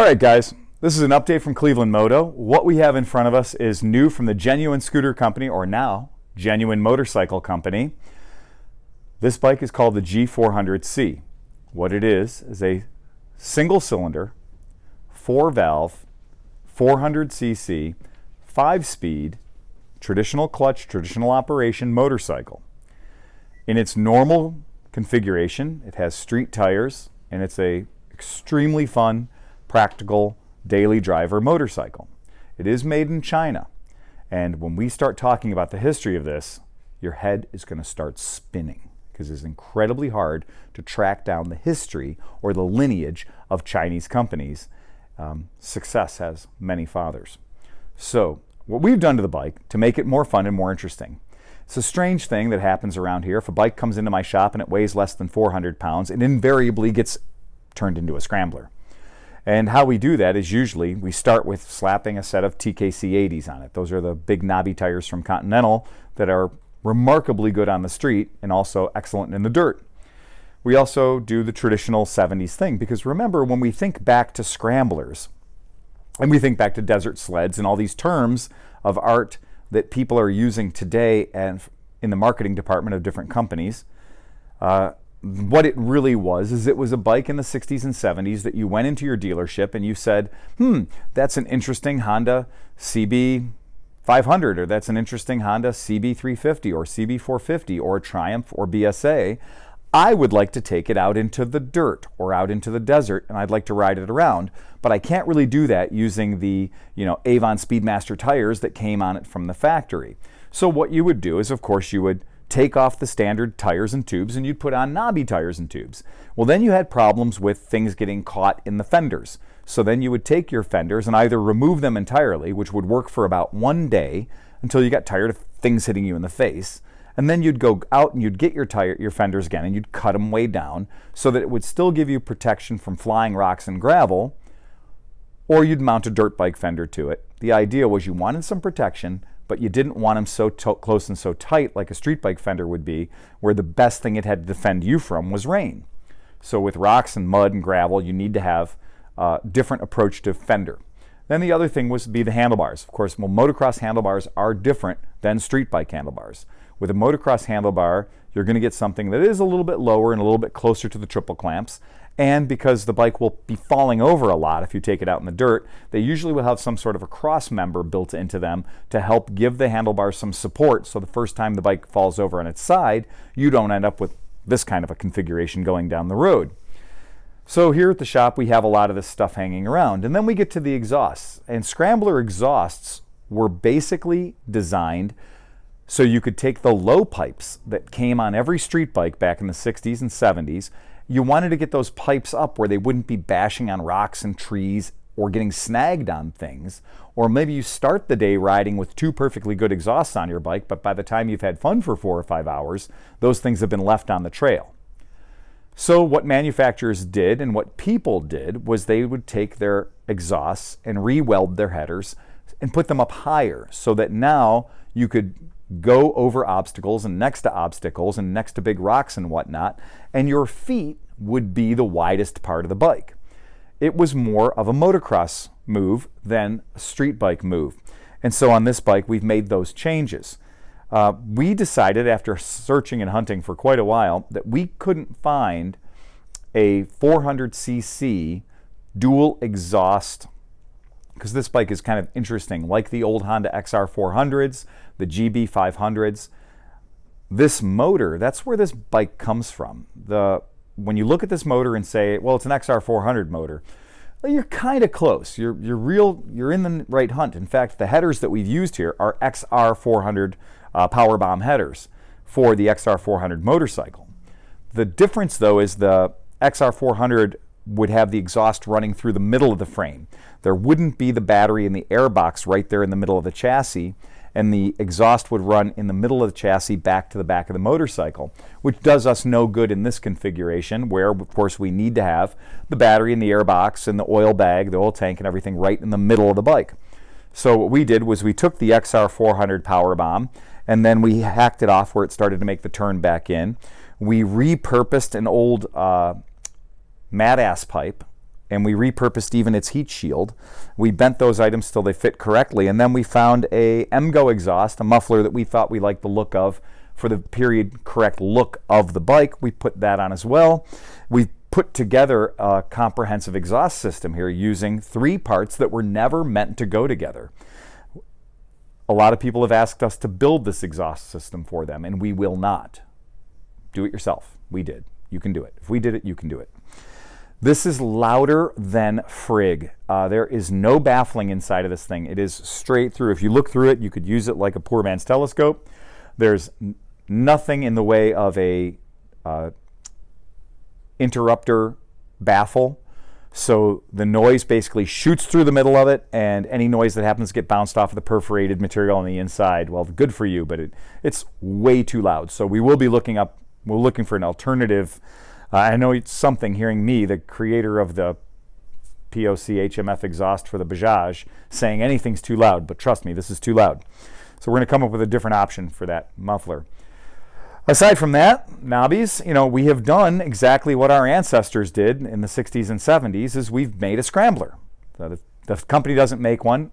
All right, guys, this is an update from Cleveland Moto. What we have in front of us is new from the Genuine Scooter Company, or now Genuine Motorcycle Company. This bike is called the G400C. What it is a single cylinder, 4-valve, 400cc, 5-speed, traditional clutch, traditional operation motorcycle. In its normal configuration, it has street tires, and it's a extremely fun, practical daily driver motorcycle. It is made in China, and when we start talking about the history of this, your head is going to start spinning because it's incredibly hard to track down the history or the lineage of Chinese companies. Success has many fathers. So what we've done to the bike to make it more fun and more interesting. It's a strange thing that happens around here. If a bike comes into my shop and it weighs less than 400 pounds, it invariably gets turned into a scrambler. And how we do that is usually we start with slapping a set of TKC 80s on it. Those are the big knobby tires from Continental that are remarkably good on the street and also excellent in the dirt. We also do the traditional 70s thing, because remember, when we think back to scramblers and we think back to desert sleds and all these terms of art that people are using today and in the marketing department of different companies, what it really was is it was a bike in the 60s and 70s that you went into your dealership and you said, that's an interesting Honda CB 500, or that's an interesting Honda CB 350 or CB 450 or Triumph or BSA. I would like to take it out into the dirt or out into the desert, and I'd like to ride it around, but I can't really do that using the Avon Speedmaster tires that came on it from the factory. So what you would do is, of course, you would take off the standard tires and tubes and you'd put on knobby tires and tubes. Well, then you had problems with things getting caught in the fenders. So then you would take your fenders and either remove them entirely, which would work for about one day until you got tired of things hitting you in the face, and then you'd go out and you'd get your fenders again and you'd cut them way down so that it would still give you protection from flying rocks and gravel, or you'd mount a dirt bike fender to it. The idea was you wanted some protection, but you didn't want them so close and so tight like a street bike fender would be, where the best thing it had to defend you from was rain. So with rocks and mud and gravel, you need to have a different approach to fender. Then the other thing was to be the handlebars. Of course, motocross handlebars are different than street bike handlebars. With a motocross handlebar, you're going to get something that is a little bit lower and a little bit closer to the triple clamps. And because the bike will be falling over a lot if you take it out in the dirt, they usually will have some sort of a cross member built into them to help give the handlebars some support, so the first time the bike falls over on its side, you don't end up with this kind of a configuration going down the road. So here at the shop, we have a lot of this stuff hanging around. And then we get to the exhausts. And scrambler exhausts were basically designed so you could take the low pipes that came on every street bike back in the 60s and 70s. You wanted to get those pipes up where they wouldn't be bashing on rocks and trees or getting snagged on things. Or maybe you start the day riding with two perfectly good exhausts on your bike, but by the time you've had fun for 4 or 5 hours, those things have been left on the trail. So what manufacturers did and what people did was they would take their exhausts and re-weld their headers and put them up higher so that now you could go over obstacles and next to big rocks and whatnot, and your feet would be the widest part of the bike. It was more of a motocross move than a street bike move. And so on this bike, we've made those changes. We decided, after searching and hunting for quite a while, that we couldn't find a 400cc dual exhaust, because this bike is kind of interesting, like the old Honda XR400s, the GB 500s. This motor, that's where this bike comes from. When you look at this motor and say, well, it's an XR400 motor, well, you're kind of close. You're in the right hunt. In fact, the headers that we've used here are XR400 Powerbomb headers for the XR400 motorcycle. The difference, though, is the XR400 would have the exhaust running through the middle of the frame. There wouldn't be the battery in the air box right there in the middle of the chassis, and the exhaust would run in the middle of the chassis back to the back of the motorcycle, which does us no good in this configuration, where, of course, we need to have the battery in the air box and the oil bag, the oil tank, and everything right in the middle of the bike. So what we did was we took the XR400 Powerbomb and then we hacked it off where it started to make the turn back in. We repurposed an old mad ass pipe and we repurposed even its heat shield. We bent those items till they fit correctly, and then we found a MGO exhaust, a muffler that we thought we liked the look of for the period correct look of the bike. We put that on as well. We put together a comprehensive exhaust system here using 3 parts that were never meant to go together. A lot of people have asked us to build this exhaust system for them, and we will not. Do it yourself. We did. You can do it. If we did it, you can do it. This is louder than frig. There is no baffling inside of this thing. It is straight through. If you look through it, you could use it like a poor man's telescope. There's nothing in the way of a interrupter baffle. So the noise basically shoots through the middle of it, and any noise that happens to get bounced off of the perforated material on the inside, well, good for you, but it's way too loud. So we will be looking for an alternative. I know it's something hearing me, the creator of the POC HMF exhaust for the Bajaj, saying anything's too loud, but trust me, this is too loud. So we're going to come up with a different option for that muffler. Aside from that, knobbies, we have done exactly what our ancestors did in the 60s and 70s, is we've made a scrambler. So the company doesn't make one.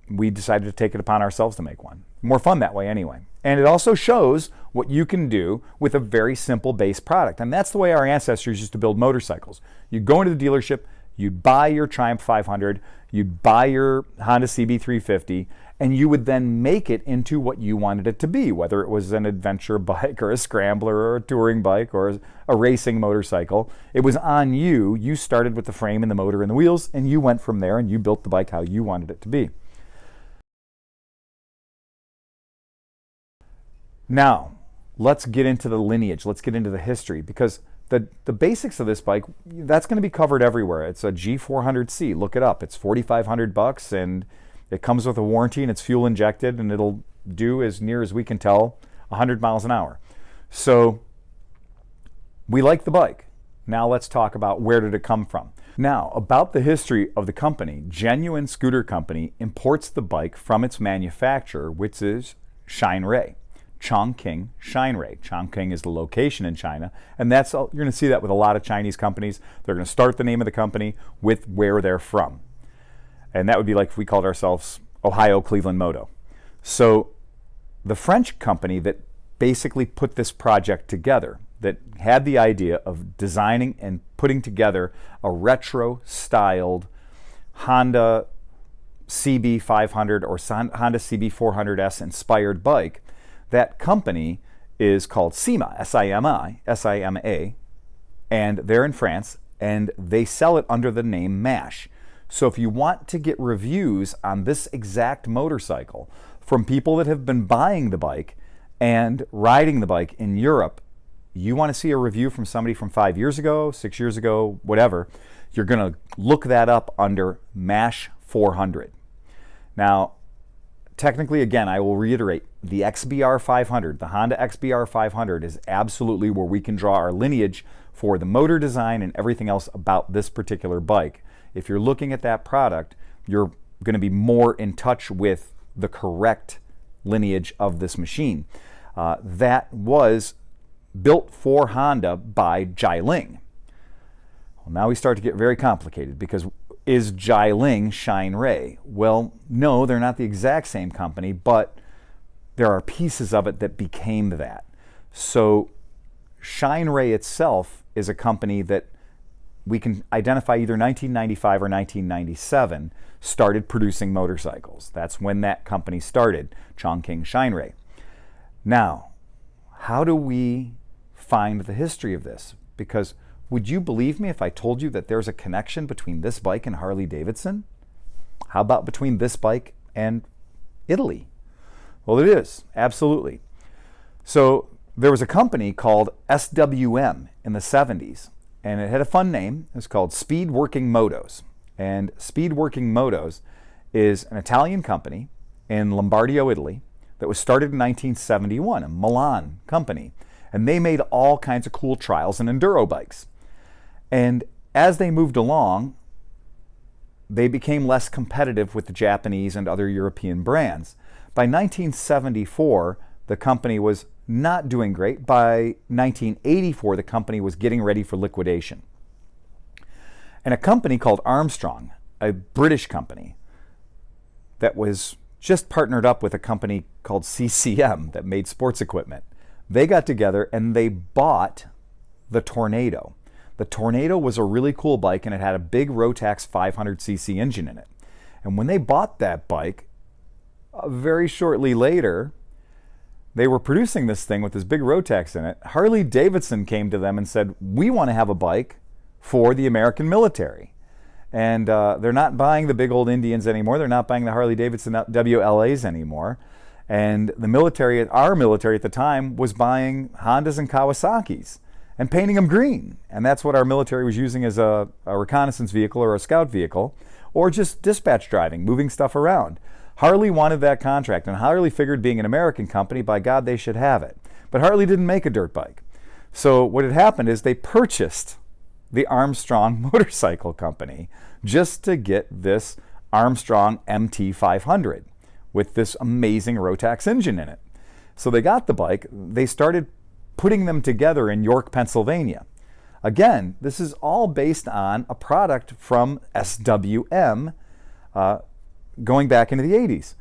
We decided to take it upon ourselves to make one. More fun that way anyway. And it also shows what you can do with a very simple base product. And that's the way our ancestors used to build motorcycles. You'd go into the dealership, you'd buy your Triumph 500, you'd buy your Honda CB350, and you would then make it into what you wanted it to be, whether it was an adventure bike or a scrambler or a touring bike or a racing motorcycle. It was on you. You started with the frame and the motor and the wheels, and you went from there and you built the bike how you wanted it to be. Now, let's get into the lineage. Let's get into the history, because the basics of this bike, that's going to be covered everywhere. It's a G400C. Look it up. It's $4,500, and it comes with a warranty, and it's fuel injected, and it'll do, as near as we can tell, 100 miles an hour. So we like the bike. Now let's talk about where did it come from. Now, about the history of the company, Genuine Scooter Company imports the bike from its manufacturer, which is Shinrei. Chongqing Shinrei. Chongqing is the location in China, and you're going to see that with a lot of Chinese companies. They're going to start the name of the company with where they're from. And that would be like if we called ourselves Ohio Cleveland Moto. So the French company that basically put this project together, that had the idea of designing and putting together a retro-styled Honda CB500 or Honda CB400S inspired bike, that company is called SIMA, S-I-M-A, and they're in France, and they sell it under the name MASH. So if you want to get reviews on this exact motorcycle from people that have been buying the bike and riding the bike in Europe, you want to see a review from somebody from 5 years ago, 6 years ago, whatever, you're going to look that up under MASH 400. Now, technically, again, I will reiterate, the XBR 500, the Honda XBR 500 is absolutely where we can draw our lineage for the motor design and everything else about this particular bike. If you're looking at that product, you're going to be more in touch with the correct lineage of this machine. That was built for Honda by Jialing. Well, now we start to get very complicated, because is Jialing Shinrei? Well, no, they're not the exact same company, but there are pieces of it that became that. So Shinrei itself is a company that we can identify either 1995 or 1997 started producing motorcycles. That's when that company started, Chongqing Shinrei. Now, how do we find the history of this? Because would you believe me if I told you that there's a connection between this bike and Harley Davidson? How about between this bike and Italy? Well, it is, absolutely. So there was a company called SWM in the 70s, and it had a fun name. It was called Speed Working Motos. And Speed Working Motos is an Italian company in Lombardio, Italy, that was started in 1971, a Milan company. And they made all kinds of cool trials and enduro bikes. And as they moved along, they became less competitive with the Japanese and other European brands. By 1974, the company was not doing great. By 1984, the company was getting ready for liquidation. And a company called Armstrong, a British company that was just partnered up with a company called CCM that made sports equipment. They got together and they bought the Tornado. The Tornado was a really cool bike, and it had a big Rotax 500cc engine in it. And when they bought that bike, very shortly later, they were producing this thing with this big Rotax in it. Harley Davidson came to them and said, we want to have a bike for the American military. And they're not buying the big old Indians anymore. They're not buying the Harley Davidson WLAs anymore. And the military, our military at the time, was buying Hondas and Kawasaki's and painting them green. And that's what our military was using as a reconnaissance vehicle or a scout vehicle, or just dispatch driving, moving stuff around. Harley wanted that contract, and Harley figured, being an American company, by God, they should have it. But Harley didn't make a dirt bike. So what had happened is they purchased the Armstrong Motorcycle Company just to get this Armstrong MT500 with this amazing Rotax engine in it. So they got the bike. They started putting them together in York, Pennsylvania. Again, this is all based on a product from SWM going back into the 80s.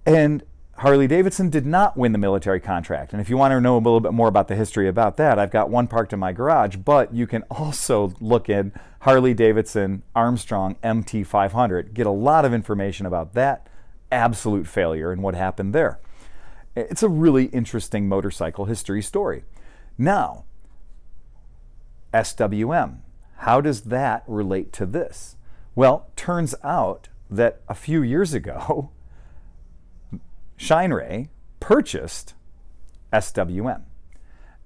And Harley Davidson did not win the military contract. And if you want to know a little bit more about the history about that, I've got one parked in my garage, but you can also look in Harley Davidson Armstrong MT500, get a lot of information about that absolute failure and what happened there. It's a really interesting motorcycle history story. Now, SWM, how does that relate to this? Well, turns out that a few years ago, Shineray purchased SWM.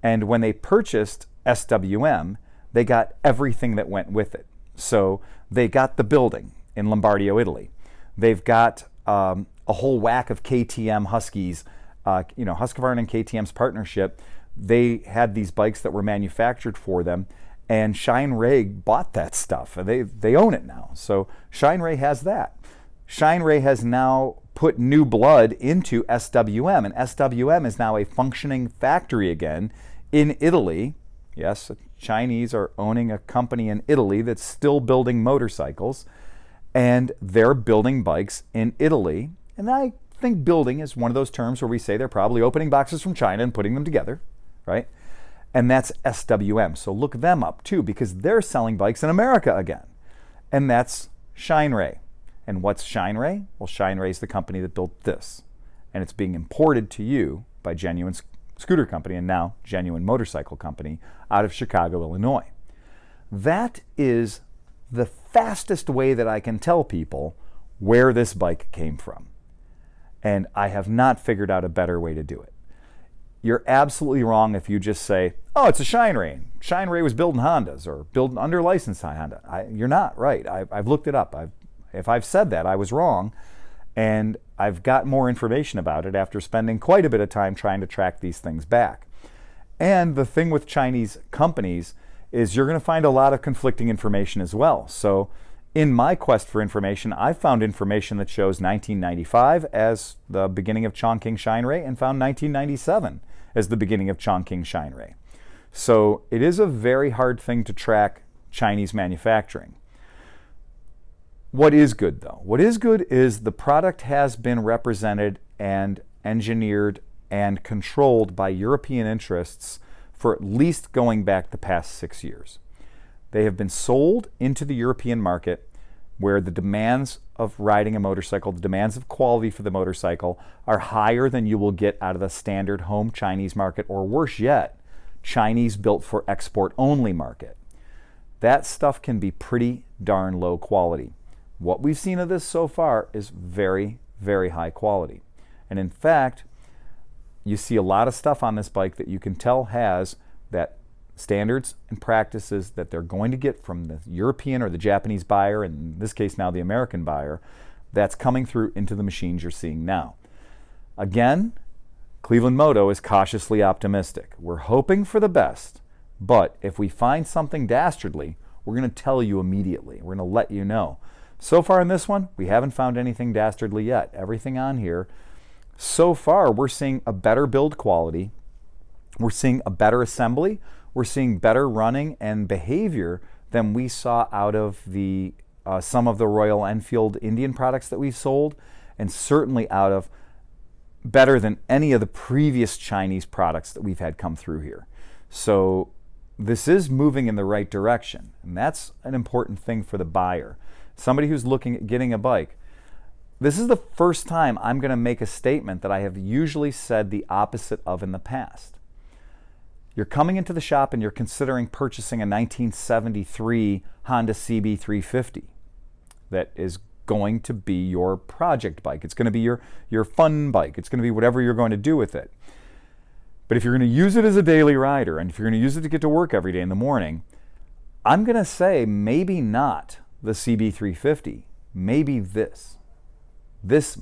And when they purchased SWM, they got everything that went with it. So they got the building in Lombardio, Italy. They've got a whole whack of KTM Huskies, Husqvarna and KTM's partnership. They had these bikes that were manufactured for them, and Shineray bought that stuff. They own it now. So Shineray has that. Shineray has now put new blood into SWM, and SWM is now a functioning factory again in Italy. Yes, Chinese are owning a company in Italy that's still building motorcycles, and they're building bikes in Italy. And I think building is one of those terms where we say they're probably opening boxes from China and putting them together, right? And that's SWM. So look them up too, because they're selling bikes in America again. And that's Shineray. And what's Shineray? Well, Shineray is the company that built this. And it's being imported to you by Genuine Scooter Company, and now Genuine Motorcycle Company, out of Chicago, Illinois. That is the fastest way that I can tell people where this bike came from. And I have not figured out a better way to do it. You're absolutely wrong if you just say, oh, it's a Shineray. Shineray was building Hondas or building under licensed Honda. You're not right. I've looked it up. If I've said that, I was wrong. And I've got more information about it after spending quite a bit of time trying to track these things back. And the thing with Chinese companies is you're going to find a lot of conflicting information as well. So in my quest for information, I found information that shows 1995 as the beginning of Chongqing Shineray, and found 1997 as the beginning of Chongqing Shineray. So it is a very hard thing to track Chinese manufacturing. What is good, though? What is good is the product has been represented and engineered and controlled by European interests for at least going back the past 6 years. They have been sold into the European market, where the demands of riding a motorcycle, the demands of quality for the motorcycle, are higher than you will get out of the standard home Chinese market, or worse yet, Chinese built for export only market. That stuff can be pretty darn low quality. What we've seen of this so far is very, very high quality. And in fact, you see a lot of stuff on this bike that you can tell has that standards and practices that they're going to get from the European or the Japanese buyer, and in this case now the American buyer, that's coming through into the machines you're seeing now. Again, Cleveland Moto is cautiously optimistic. We're hoping for the best, but if we find something dastardly, we're going to tell you immediately. We're going to let you know. So far in this one, we haven't found anything dastardly yet. Everything on here, so far, we're seeing a better build quality. We're seeing a better assembly. We're seeing better running and behavior than we saw out of the some of the Royal Enfield Indian products that we've sold, and certainly out of better than any of the previous Chinese products that we've had come through here. So this is moving in the right direction, and that's an important thing for the buyer. Somebody who's looking at getting a bike, this is the first time I'm going to make a statement that I have usually said the opposite of in the past. You're coming into the shop and you're considering purchasing a 1973 Honda CB350 that is going to be your project bike. It's going to be your fun bike. It's going to be whatever you're going to do with it. But if you're going to use it as a daily rider, and if you're going to use it to get to work every day in the morning, I'm going to say maybe not the CB350, maybe this. This,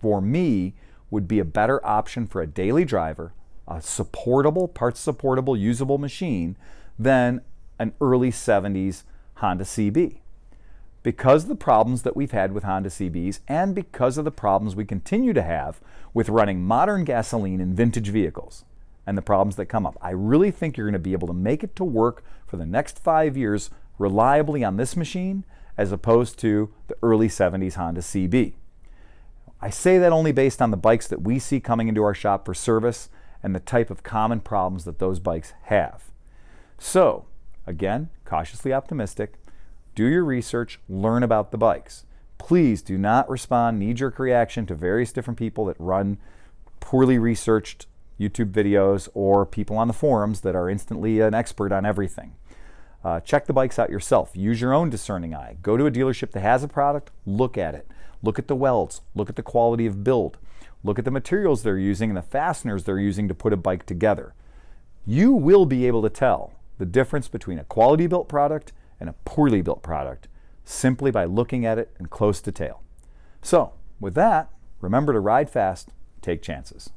for me, would be a better option for a daily driver, a supportable, parts supportable, usable machine than an early 70s Honda CB. Because of the problems that we've had with Honda CBs, and because of the problems we continue to have with running modern gasoline in vintage vehicles and the problems that come up, I really think you're going to be able to make it to work for the next 5 years reliably on this machine as opposed to the early 70s Honda CB. I say that only based on the bikes that we see coming into our shop for service and the type of common problems that those bikes have. So, again, cautiously optimistic. Do your research, learn about the bikes. Please do not respond knee-jerk reaction to various different people that run poorly researched YouTube videos or people on the forums that are instantly an expert on everything. Check the bikes out yourself. Use your own discerning eye. Go to a dealership that has a product, look at it. Look at the welds, look at the quality of build, look at the materials they're using and the fasteners they're using to put a bike together. You will be able to tell the difference between a quality built product and a poorly built product simply by looking at it in close detail. So, with that, remember to ride fast, take chances.